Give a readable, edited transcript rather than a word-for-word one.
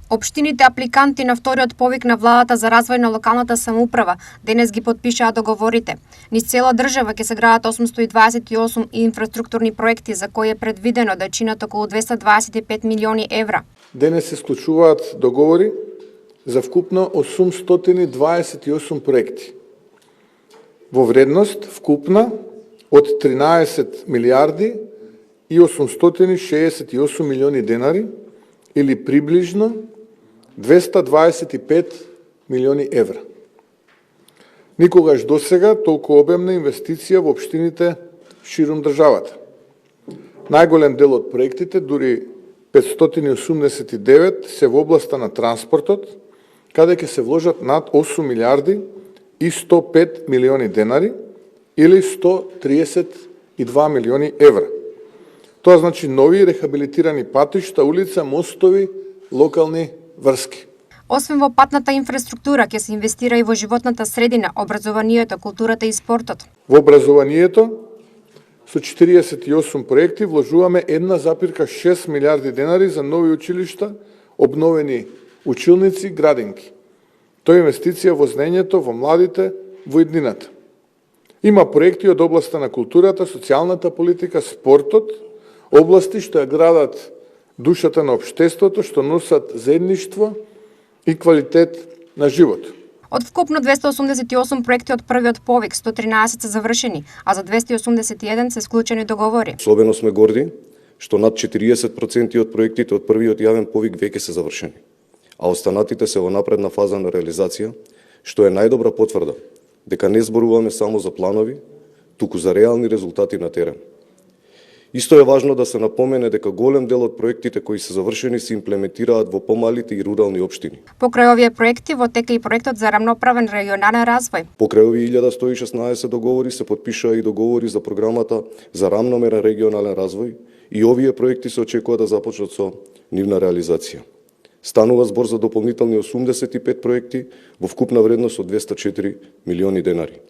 Општините апликанти на вториот повик на владата за развој на локалната самоуправа денес ги потпишаа договорите. Низ цела држава ќе се градат 828 инфраструктурни проекти за кои е предвидено да чинат околу 225 милиони евра. Денес се склучуваат договори за вкупно 828 проекти во вредност вкупна од 13 милиарди и 868 милиони денари или приближно 225 милиони евра. Никогаш досега толку обемна инвестиција во општините ширум државата. Најголем дел од проектите, дури 589, се во областа на транспортот, каде ќе се вложат над 8 милиарди и 105 милиони денари или 132 милиони евра. Тоа значи нови рехабилитирани патишта, улица, мостови, локални врски. Освен во патната инфраструктура, ќе се инвестира и во животната средина, образованието, културата и спортот. Во образованието, со 48 проекти вложуваме 1,6 милиарди денари за нови училишта, обновени училници, градинки. Тоа е инвестиција во знаењето, во младите, во иднината. Има проекти од областа на културата, социјалната политика, спортот, области што ја градат душата на општеството, што носат заедништво и квалитет на живот. Од вкупно 288 проекти од првиот повик, 113 се завршени, а за 281 се склучени договори. Особено сме горди што над 40% од проектите од првиот јавен повик веќе се завршени, а останатите се во напредна фаза на реализација, што е најдобра потврда дека не зборуваме само за планови, туку за реални резултати на терен. Исто е важно да се напомене дека голем дел од проектите кои се завршени се имплементираат во помалите и рурални општини. Покрај овие проекти во тека и проектот за рамноправен регионален развој. Покрај овие 1116 договори се потпишаа и договори за програмата за рамномерен регионален развој и овие проекти се очекува да започнат со нивна реализација. Станува збор за дополнителни 85 проекти во вкупна вредност од 204 милиони денари.